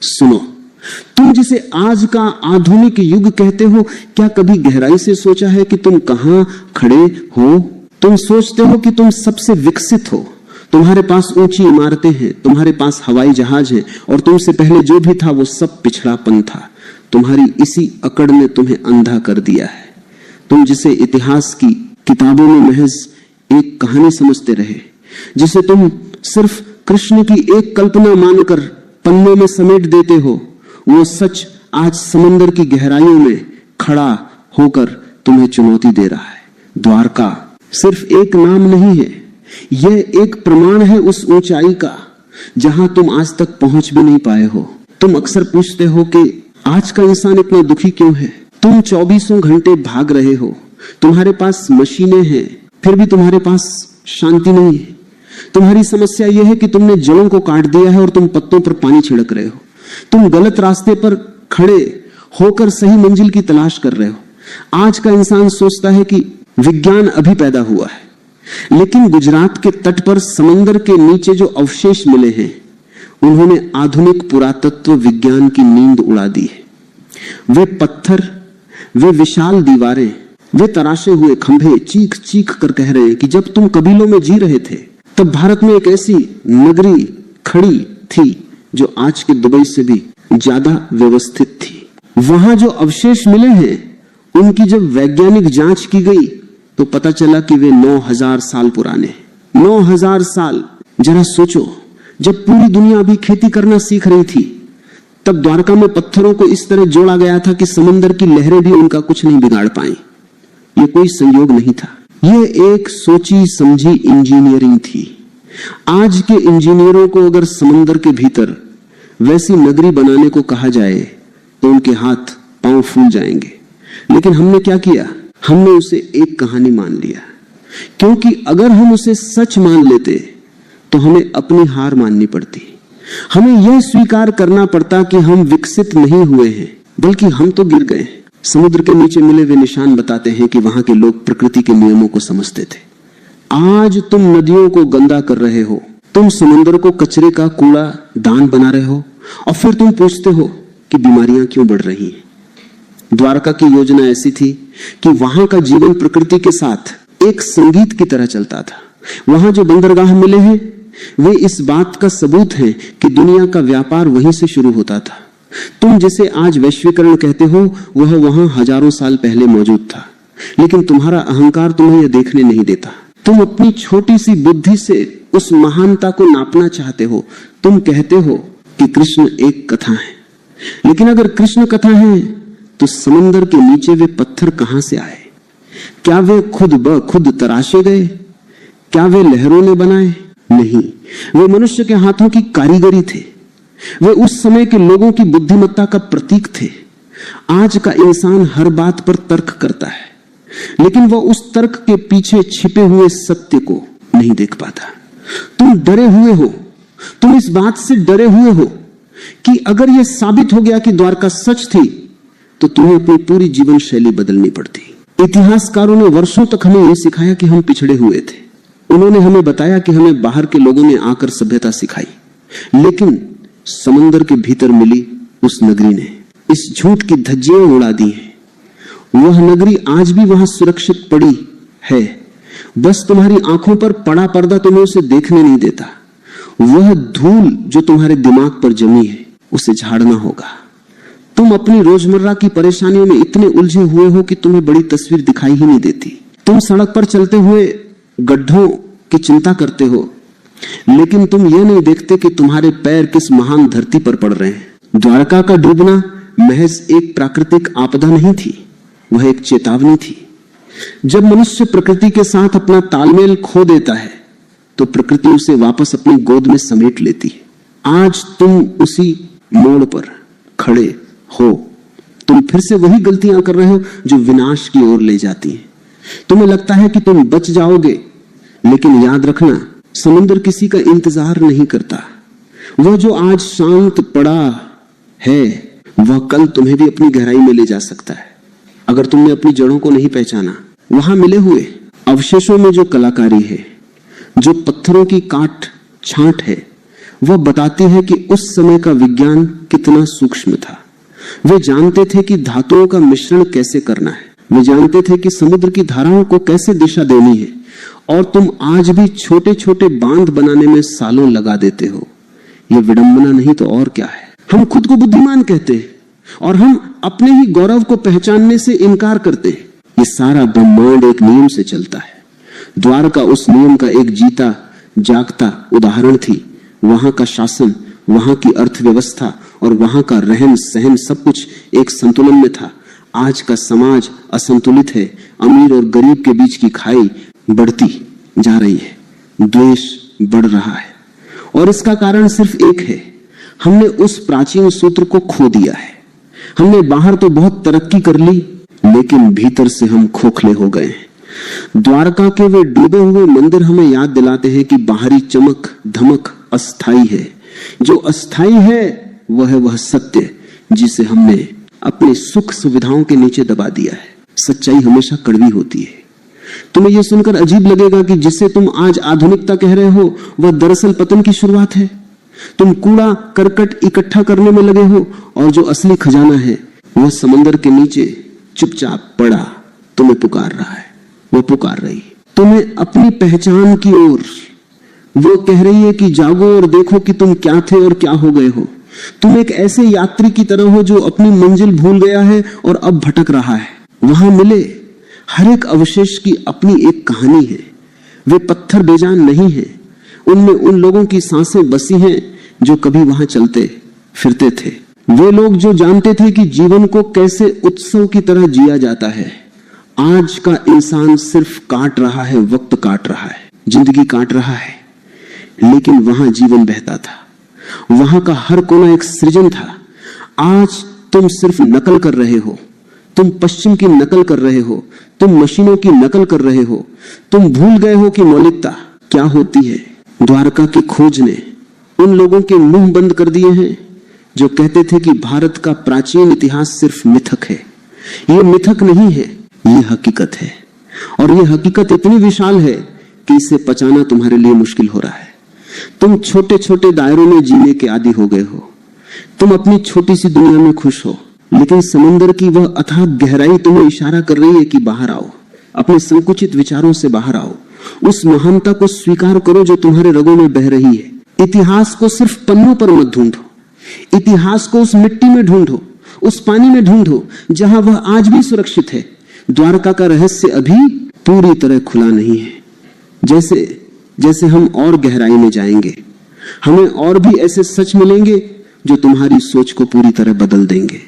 सुनो, तुम जिसे आज का आधुनिक युग कहते हो, क्या कभी गहराई से सोचा है कि तुम कहां खड़े हो? तुम सोचते हो कि तुम सबसे विकसित हो, तुम्हारे पास ऊंची इमारतें हैं, तुम्हारे पास हवाई जहाज हैं, और तुमसे पहले जो भी था वो सब पिछड़ापन था। तुम्हारी इसी अकड़ ने तुम्हें अंधा कर दिया है। तुम जिसे इतिहास की किताबों में महज एक कहानी समझते रहे, जिसे तुम सिर्फ कृष्ण की एक कल्पना मानकर पन्नों में समेट देते हो, वो सच आज समंदर की गहराइयों में खड़ा होकर तुम्हें चुनौती दे रहा है। द्वारका सिर्फ एक नाम नहीं है, यह एक प्रमाण है उस ऊंचाई का जहां तुम आज तक पहुंच भी नहीं पाए हो। तुम अक्सर पूछते हो कि आज का इंसान इतना दुखी क्यों है? तुम 24 घंटे भाग रहे हो, तुम्हारे पास मशीनें हैं, फिर भी तुम्हारे पास शांति नहीं है। तुम्हारी समस्या यह है कि तुमने जड़ों को काट दिया है और तुम पत्तों पर पानी छिड़क रहे हो। तुम गलत रास्ते पर खड़े होकर सही मंजिल की तलाश कर रहे हो। आज का इंसान सोचता है कि विज्ञान अभी पैदा हुआ है, लेकिन गुजरात के तट पर समंदर के नीचे जो अवशेष मिले हैं, उन्होंने आधुनिक पुरातत्व विज्ञान की नींद उड़ा दी है। वे पत्थर, वे विशाल दीवारें, वे तराशे हुए खंभे चीख चीख कर कह रहे हैं कि जब तुम कबीलों में जी रहे थे, तब भारत में एक ऐसी नगरी खड़ी थी जो आज के दुबई से भी ज्यादा व्यवस्थित थी। वहां जो अवशेष मिले हैं, उनकी जब वैज्ञानिक जांच की गई तो पता चला कि वे 9000 साल पुराने। 9000 साल। जरा सोचो, जब पूरी दुनिया अभी खेती करना सीख रही थी, तब द्वारका में पत्थरों को इस तरह जोड़ा गया था कि समंदर की लहरें भी उनका कुछ नहीं बिगाड़ पाई। ये कोई संयोग नहीं था, ये एक सोची समझी इंजीनियरिंग थी। आज के इंजीनियरों को अगर समंदर के भीतर वैसी नगरी बनाने को कहा जाए तो उनके हाथ पांव फूल जाएंगे। लेकिन हमने क्या किया? हमने उसे एक कहानी मान लिया, क्योंकि अगर हम उसे सच मान लेते तो हमें अपनी हार माननी पड़ती। हमें यह स्वीकार करना पड़ता कि हम विकसित नहीं हुए हैं, बल्कि हम तो गिर गए। समुद्र के नीचे मिले वे निशान बताते हैं कि वहां के लोग प्रकृति के नियमों को समझते थे। आज तुम नदियों को गंदा कर रहे हो, तुम समुद्र को कचरे का कूड़ा दान बना रहे हो, और फिर तुम पूछते हो कि बीमारियां क्यों बढ़ रही हैं। द्वारका की योजना ऐसी थी कि वहां का जीवन प्रकृति के साथ एक संगीत की तरह चलता था। वहां जो बंदरगाह मिले हैं, वे इस बात का सबूत हैं कि दुनिया का व्यापार वहीं से शुरू होता था। तुम जिसे आज वैश्वीकरण कहते हो, वह वहां हजारों साल पहले मौजूद था, लेकिन तुम्हारा अहंकार तुम्हें यह देखने नहीं देता। तुम अपनी छोटी सी बुद्धि से उस महानता को नापना चाहते हो। तुम कहते हो कि कृष्ण एक कथा है, लेकिन अगर कृष्ण कथा है तो समंदर के नीचे वे पत्थर कहां से आए? क्या वे खुद ब खुद तराशे गए? क्या वे लहरों ने बनाए? नहीं, वे मनुष्य के हाथों की कारीगरी थे। वे उस समय के लोगों की बुद्धिमत्ता का प्रतीक थे। आज का इंसान हर बात पर तर्क करता है, लेकिन वह उस तर्क के पीछे छिपे हुए सत्य को नहीं देख पाता। तुम डरे हुए हो, तुम इस बात से डरे हुए हो कि अगर यह साबित हो गया कि द्वारका सच थी, तो तुम्हें अपनी पूरी जीवन शैली बदलनी पड़ती। इतिहासकारों ने वर्षों तक हमें यह सिखाया कि हम पिछड़े हुए थे। उन्होंने हमें बताया कि हमें बाहर के लोगों ने आकर सभ्यता सिखाई, लेकिन समंदर के भीतर मिली उस नगरी ने इस झूठ की धज्जियां उड़ा दी हैं। वह नगरी आज भी वहां सुरक्षित पड़ी है, बस तुम्हारी आंखों पर पड़ा पर्दा तुम्हें उसे देखने नहीं देता। वह धूल जो तुम्हारे दिमाग पर जमी है, उसे झाड़ना होगा। तुम अपनी रोजमर्रा की परेशानियों में इतने उलझे हुए हो कि तुम्हें बड़ी तस्वीर दिखाई ही नहीं देती। तुम सड़क पर चलते हुए गड्ढों की चिंता करते हो, लेकिन तुम यह नहीं देखते कि तुम्हारे पैर किस महान धरती पर पड़ रहे हैं। द्वारका का डूबना महज एक प्राकृतिक आपदा नहीं थी, वह एक चेतावनी थी। जब मनुष्य प्रकृति के साथ अपना तालमेल खो देता है, तो प्रकृति उसे वापस अपनी गोद में समेट लेती है। आज तुम उसी मोड़ पर खड़े हो। तुम फिर से वही गलतियां कर रहे हो जो विनाश की ओर ले जाती हैं। तुम्हें लगता है कि तुम बच जाओगे, लेकिन याद रखना, समुद्र किसी का इंतजार नहीं करता। वह जो आज शांत पड़ा है, वह कल तुम्हें भी अपनी गहराई में ले जा सकता है। अगर तुमने अपनी जड़ों को नहीं पहचाना, वहां मिले हुए अवशेषों में जो कलाकारी है, जो पत्थरों की काट छांट है, वह बताती है कि उस समय का विज्ञान कितना सूक्ष्म था। वे जानते थे कि धातुओं का मिश्रण कैसे करना है, वे जानते थे कि समुद्र की धाराओं को कैसे दिशा देनी है, और तुम आज भी छोटे छोटे बांध बनाने में सालों लगा देते हो। यह विडंबना नहीं तो और क्या है। हम खुद को बुद्धिमान कहते हैं और हम अपने ही गौरव को पहचानने से इनकार करते हैं। ये सारा ब्रह्मांड एक नियम से चलता है। द्वारका उस नियम का एक जीता जागता उदाहरण थी। वहां का शासन, वहां की अर्थव्यवस्था और वहां का रहन सहन सब कुछ एक संतुलन में था। आज का समाज असंतुलित है। अमीर और गरीब के बीच की खाई बढ़ती जा रही है, द्वेष बढ़ रहा है, और इसका कारण सिर्फ एक है, हमने उस प्राचीन सूत्र को खो दिया है। हमने बाहर तो बहुत तरक्की कर ली, लेकिन भीतर से हम खोखले हो गए हैं। द्वारका के वे डूबे हुए मंदिर हमें याद दिलाते हैं कि बाहरी चमक धमक अस्थाई है। जो अस्थाई है वह सत्य जिसे हमने अपनी सुख सुविधाओं के नीचे दबा दिया है। सच्चाई हमेशा कड़वी होती है। तुम्हें यह सुनकर अजीब लगेगा कि जिसे तुम आज आधुनिकता कह रहे हो वह दरअसल पतन की शुरुआत है। तुम कूड़ा करकट इकट्ठा करने में लगे हो, और जो असली खजाना है वह समंदर के नीचे चुपचाप पड़ा तुम्हें पुकार रहा है। वो पुकार रही तुम्हें अपनी पहचान की ओर। वो कह रही है कि जागो और देखो कि तुम क्या थे और क्या हो गए हो। तुम एक ऐसे यात्री की तरह हो जो अपनी मंजिल भूल गया है और अब भटक रहा है। वहां मिले हर एक अवशेष की अपनी एक कहानी है। वे पत्थर बेजान नहीं है, उनमें उन लोगों की सांसें बसी हैं जो कभी वहां चलते फिरते थे। वे लोग जो जानते थे कि जीवन को कैसे उत्सव की तरह जिया जाता है। आज का इंसान सिर्फ काट रहा है, वक्त काट रहा है, जिंदगी काट रहा है, लेकिन वहां जीवन बहता था। वहां का हर कोना एक सृजन था। आज तुम सिर्फ नकल कर रहे हो। तुम पश्चिम की नकल कर रहे हो, तुम मशीनों की नकल कर रहे हो। तुम भूल गए हो कि मौलिकता क्या होती है। द्वारका की खोज ने उन लोगों के मुंह बंद कर दिए हैं जो कहते थे कि भारत का प्राचीन इतिहास सिर्फ मिथक है। यह मिथक नहीं है, यह हकीकत है, और यह हकीकत इतनी विशाल है कि इसे पचाना तुम्हारे लिए मुश्किल हो रहा है। तुम छोटे छोटे दायरों में जीने के आदी हो गए हो। तुम अपनी छोटी सी दुनिया में खुश हो, लेकिन समंदर की वह अथाह गहराई तुम्हें इशारा कर रही है कि बाहर आओ, अपने संकुचित विचारों से बाहर आओ। उस महानता को स्वीकार करो जो तुम्हारे रगों में बह रही है। इतिहास को सिर्फ पन्नों पर मत ढूंढो, इतिहास को उस मिट्टी में ढूंढो, उस पानी में ढूंढो जहां वह आज भी सुरक्षित है। द्वारका का रहस्य अभी पूरी तरह खुला नहीं है। जैसे जैसे हम और गहराई में जाएंगे, हमें और भी ऐसे सच मिलेंगे जो तुम्हारी सोच को पूरी तरह बदल देंगे।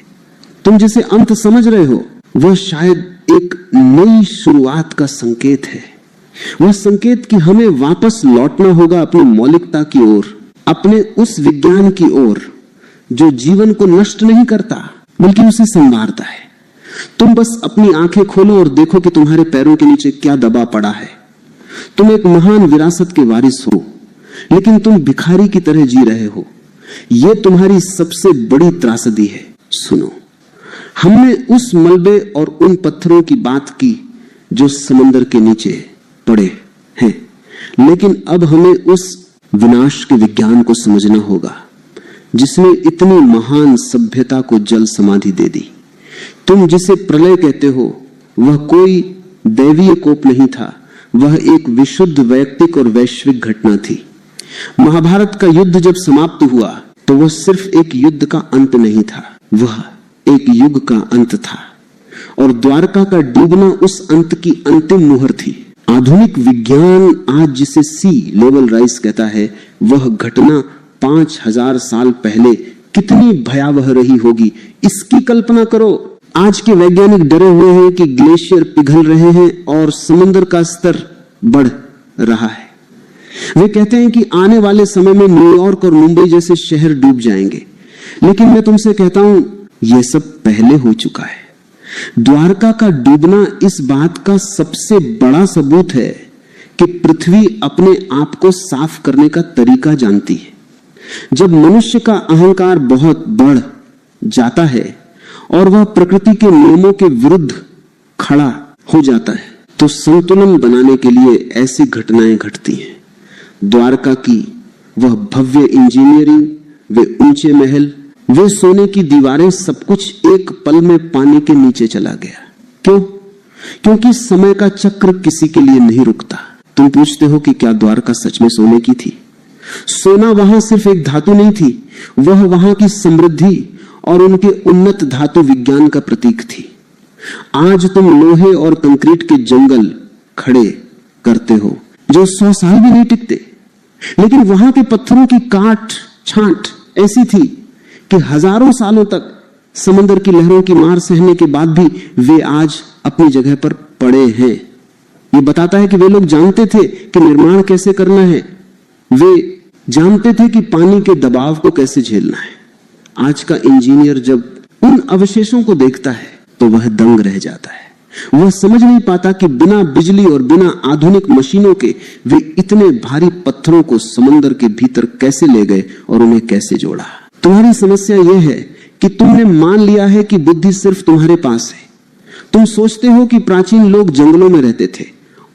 तुम जिसे अंत समझ रहे हो वह शायद एक नई शुरुआत का संकेत है। वह संकेत कि हमें वापस लौटना होगा अपनी मौलिकता की ओर, अपने उस विज्ञान की ओर जो जीवन को नष्ट नहीं करता बल्कि उसे संवारता है। तुम बस अपनी आंखें खोलो और देखो कि तुम्हारे पैरों के नीचे क्या दबा पड़ा है। तुम एक महान विरासत के वारिस हो, लेकिन तुम भिखारी की तरह जी रहे हो। यह तुम्हारी सबसे बड़ी त्रासदी है। सुनो, हमने उस मलबे और उन पत्थरों की बात की जो समंदर के नीचे पड़े हैं, लेकिन अब हमें उस विनाश के विज्ञान को समझना होगा जिसने इतनी महान सभ्यता को जल समाधि दे दी। तुम जिसे प्रलय कहते हो वह कोई दैवीय कोप नहीं था, वह एक विशुद्ध वैयक्तिक और वैश्विक घटना थी। महाभारत का युद्ध जब समाप्त हुआ तो वह सिर्फ एक युद्ध का अंत नहीं था, वह एक युग का अंत था, और द्वारका का डूबना उस अंत की अंतिम मुहर थी। आधुनिक विज्ञान आज जिसे सी लेवल राइज कहता है, वह घटना 5000 साल पहले कितनी भयावह रही होगी, इसकी कल्पना करो। आज के वैज्ञानिक डरे हुए हैं कि ग्लेशियर पिघल रहे हैं और समुद्र का स्तर बढ़ रहा है। वे कहते हैं कि आने वाले समय में न्यूयॉर्क और मुंबई जैसे शहर डूब जाएंगे, लेकिन मैं तुमसे कहता हूं यह सब पहले हो चुका है। द्वारका का डूबना इस बात का सबसे बड़ा सबूत है कि पृथ्वी अपने आप को साफ करने का तरीका जानती है। जब मनुष्य का अहंकार बहुत बढ़ जाता है और वह प्रकृति के नियमों के विरुद्ध खड़ा हो जाता है, तो संतुलन बनाने के लिए ऐसी घटनाएं घटती हैं। द्वारका की वह भव्य इंजीनियरिंग, वे ऊंचे महल, वे सोने की दीवारें, सब कुछ एक पल में पानी के नीचे चला गया। क्यों? क्योंकि समय का चक्र किसी के लिए नहीं रुकता। तुम पूछते हो कि क्या द्वारका सच में सोने की थी? सोना वहां सिर्फ एक धातु नहीं थी, वह वहां की समृद्धि और उनके उन्नत धातु विज्ञान का प्रतीक थी। आज तुम लोहे और कंक्रीट के जंगल खड़े करते हो जो 100 साल भी नहीं टिकते, लेकिन वहां के पत्थरों की काट छांट ऐसी थी कि हजारों सालों तक समंदर की लहरों की मार सहने के बाद भी वे आज अपनी जगह पर पड़े हैं। ये बताता है कि वे लोग जानते थे कि निर्माण कैसे करना है, वे जानते थे कि पानी के दबाव को कैसे झेलना है। आज का इंजीनियर जब उन अवशेषों को देखता है तो वह दंग रह जाता है। वह समझ नहीं पाता कि बिना बिजली और बिना आधुनिक मशीनों के वे इतने भारी पत्थरों को समंदर के भीतर कैसे ले गए और उन्हें कैसे जोड़ा। तुम्हारी समस्या यह है कि तुमने मान लिया है कि बुद्धि सिर्फ तुम्हारे पास है। तुम सोचते हो कि प्राचीन लोग जंगलों में रहते थे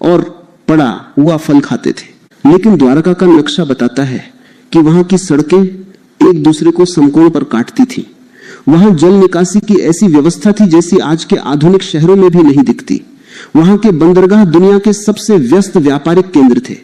और पड़ा हुआ फल खाते थे, लेकिन द्वारका का नक्शा बताता है कि वहां की सड़कें एक दूसरे को समकोण पर काटती थी। वहां जल निकासी की ऐसी व्यवस्था थी जैसी आज के आधुनिक शहरों में भी नहीं दिखती। वहां के बंदरगाह दुनिया के सबसे व्यस्त व्यापारिक केंद्र थे।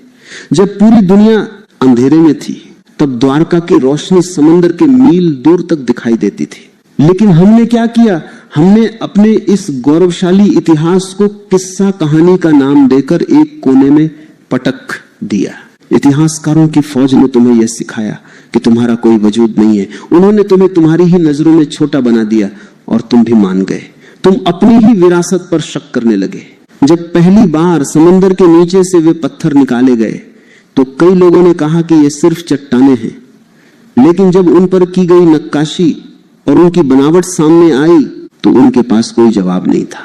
जब पूरी दुनिया अंधेरे में थी तब द्वारका की रोशनी समंदर के मील दूर तक दिखाई देती थी। लेकिन हमने क्या किया? हमने अपने इस गौरवशाली इतिहास को किस्सा कहानी का नाम देकर एक कोने में पटक दिया। इतिहासकारों की फौज ने तुम्हें यह सिखाया कि तुम्हारा कोई वजूद नहीं है। उन्होंने तुम्हें तुम्हारी ही नजरों में छोटा बना दिया और तुम भी मान गए। तुम अपनी ही विरासत पर शक करने लगे। जब पहली बार समंदर के नीचे से वे पत्थर निकाले गए तो कई लोगों ने कहा कि ये सिर्फ चट्टानें हैं, लेकिन जब उन पर की गई नक्काशी और उनकी बनावट सामने आई तो उनके पास कोई जवाब नहीं था।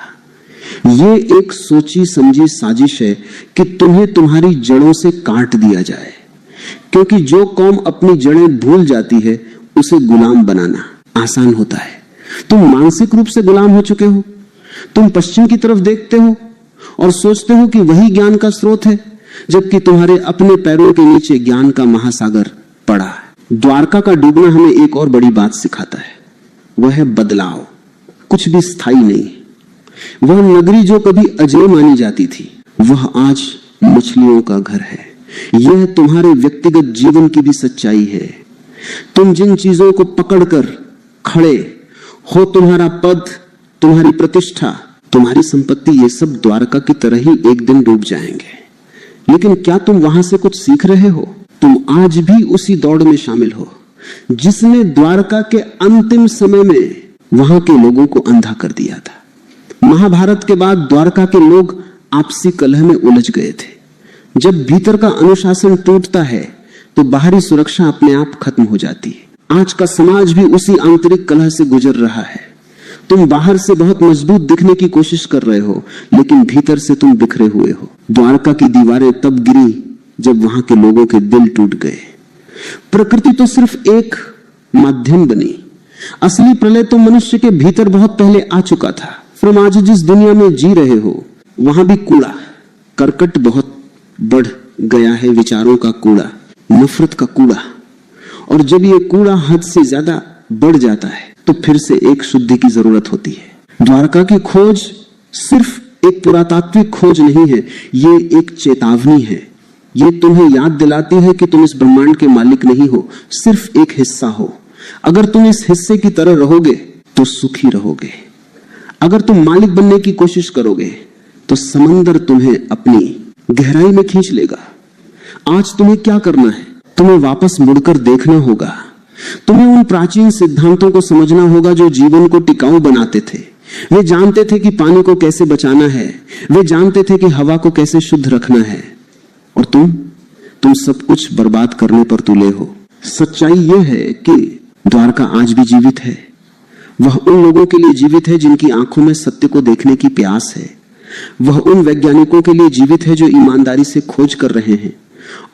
ये एक सोची समझी साजिश है कि तुम्हें तुम्हारी जड़ों से काट दिया जाए, क्योंकि जो कौम अपनी जड़ें भूल जाती है उसे गुलाम बनाना आसान होता है। तुम मानसिक रूप से गुलाम हो चुके हो। तुम पश्चिम की तरफ देखते हो और सोचते हो कि वही ज्ञान का स्रोत है, जबकि तुम्हारे अपने पैरों के नीचे ज्ञान का महासागर पड़ा है। द्वारका का डूबना हमें एक और बड़ी बात सिखाता है, वह है बदलाव। कुछ भी स्थायी नहीं। वह नगरी जो कभी अजय मानी जाती थी वह आज मछलियों का घर है। यह तुम्हारे व्यक्तिगत जीवन की भी सच्चाई है। तुम जिन चीजों को पकड़कर खड़े हो, तुम्हारा पद, तुम्हारी प्रतिष्ठा, तुम्हारी संपत्ति, ये सब द्वारका की तरह ही एक दिन डूब जाएंगे। लेकिन क्या तुम वहां से कुछ सीख रहे हो? तुम आज भी उसी दौड़ में शामिल हो जिसने द्वारका के अंतिम समय में वहां के लोगों को अंधा कर दिया था। महाभारत के बाद द्वारका के लोग आपसी कलह में उलझ गए थे। जब भीतर का अनुशासन टूटता है तो बाहरी सुरक्षा अपने आप खत्म हो जाती है। आज का समाज भी उसी आंतरिक कलह से गुजर रहा है। तुम बाहर से बहुत मजबूत दिखने की कोशिश कर रहे हो, लेकिन भीतर से तुम बिखरे हुए हो। द्वारका की दीवारें तब गिरी जब वहां के लोगों के दिल टूट गए। प्रकृति तो सिर्फ एक माध्यम बनी, असली प्रलय तो मनुष्य के भीतर बहुत पहले आ चुका था। फिर आज जिस दुनिया में जी रहे हो वहां भी कूड़ा करकट बहुत बढ़ गया है, विचारों का कूड़ा, नफरत का कूड़ा। और जब ये कूड़ा हद से ज्यादा बढ़ जाता है तो फिर से एक शुद्धि की जरूरत होती है। द्वारका की खोज सिर्फ एक पुरातात्विक खोज नहीं है, ये एक चेतावनी है। ये तुम्हें याद दिलाती है कि तुम इस ब्रह्मांड के मालिक नहीं हो, सिर्फ एक हिस्सा हो। अगर तुम इस हिस्से की तरह रहोगे तो सुखी रहोगे। अगर तुम मालिक बनने की कोशिश करोगे तो समंदर तुम्हें अपनी गहराई में खींच लेगा। आज तुम्हें क्या करना है? तुम्हें वापस मुड़कर देखना होगा। तुम्हें उन प्राचीन सिद्धांतों को समझना होगा जो जीवन को टिकाऊ बनाते थे। वे जानते थे कि पानी को कैसे बचाना है, वे जानते थे कि हवा को कैसे शुद्ध रखना है। और तुम सब कुछ बर्बाद करने पर तुले हो। सच्चाई यह है कि द्वारका आज भी जीवित है। वह उन लोगों के लिए जीवित है जिनकी आंखों में सत्य को देखने की प्यास है। वह उन वैज्ञानिकों के लिए जीवित है जो ईमानदारी से खोज कर रहे हैं।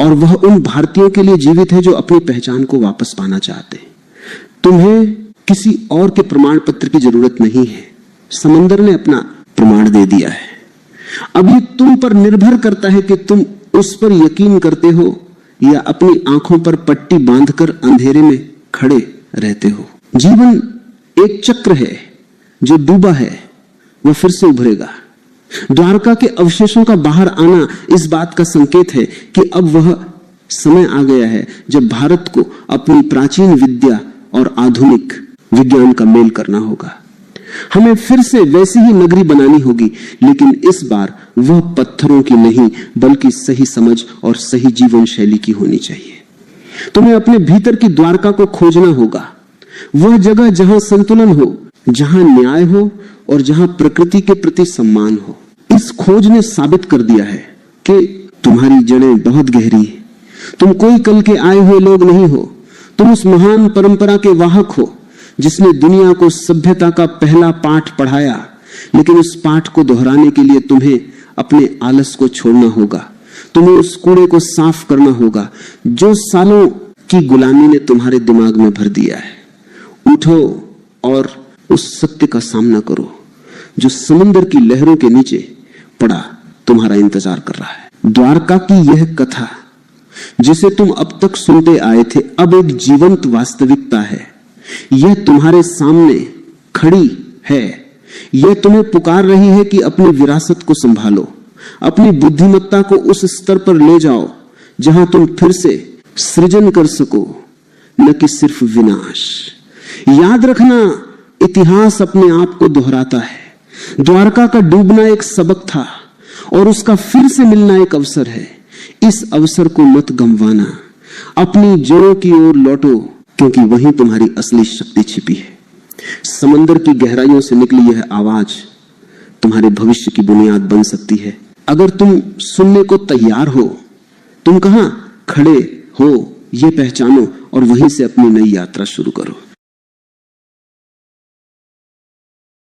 और वह उन भारतीयों के लिए जीवित है जो अपनी पहचान को वापस पाना चाहते हैं। तुम्हें किसी और के प्रमाण पत्र की जरूरत नहीं है। समंदर ने अपना प्रमाण दे दिया है। अब ये तुम पर निर्भर करता है कि तुम उस पर यकीन करते हो या अपनी आंखों पर पट्टी बांधकर अंधेरे में खड़े रहते हो? जीवन एक चक्र है, जो डूबा है वह फिर से उभरेगा। द्वारका के अवशेषों का बाहर आना इस बात का संकेत है कि अब वह समय आ गया है जब भारत को अपनी प्राचीन विद्या और आधुनिक विज्ञान का मेल करना होगा। हमें फिर से वैसी ही नगरी बनानी होगी, लेकिन इस बार वह पत्थरों की नहीं बल्कि सही समझ और सही जीवन शैली की होनी चाहिए। तुम्हें अपने भीतर की द्वारका को खोजना होगा, वह जगह जहां संतुलन हो, जहां न्याय हो और जहां प्रकृति के प्रति सम्मान हो। इस खोज ने साबित कर दिया है कि तुम्हारी जड़ें बहुत गहरी हैं। तुम कोई कल के आए हुए लोग नहीं हो। तुम उस महान परंपरा के वाहक हो जिसने दुनिया को सभ्यता का पहला पाठ पढ़ाया, लेकिन उस पाठ को दोहराने के लिए तुम्हें अपने आलस को छोड़ना होगा। तुम्हें उस कूड़े को साफ करना होगा जो सालों की गुलामी ने तुम्हारे दिमाग में भर दिया है। उठो और उस सत्य का सामना करो जो समुद्र की लहरों के नीचे पड़ा तुम्हारा इंतजार कर रहा है। द्वारका की यह कथा जिसे तुम अब तक सुनते आए थे, अब एक जीवंत वास्तविकता है। यह तुम्हारे सामने खड़ी है। यह तुम्हें पुकार रही है कि अपनी विरासत को संभालो, अपनी बुद्धिमत्ता को उस स्तर पर ले जाओ जहां तुम फिर से सृजन कर सको, न कि सिर्फ विनाश। याद रखना, इतिहास अपने आप को दोहराता है। द्वारका का डूबना एक सबक था और उसका फिर से मिलना एक अवसर है। इस अवसर को मत गंवाना। अपनी जड़ों की ओर लौटो, क्योंकि वहीं तुम्हारी असली शक्ति छिपी है। समंदर की गहराइयों से निकली यह आवाज तुम्हारे भविष्य की बुनियाद बन सकती है, अगर तुम सुनने को तैयार हो। तुम कहां खड़े हो ये पहचानो और वहीं से अपनी नई यात्रा शुरू करो।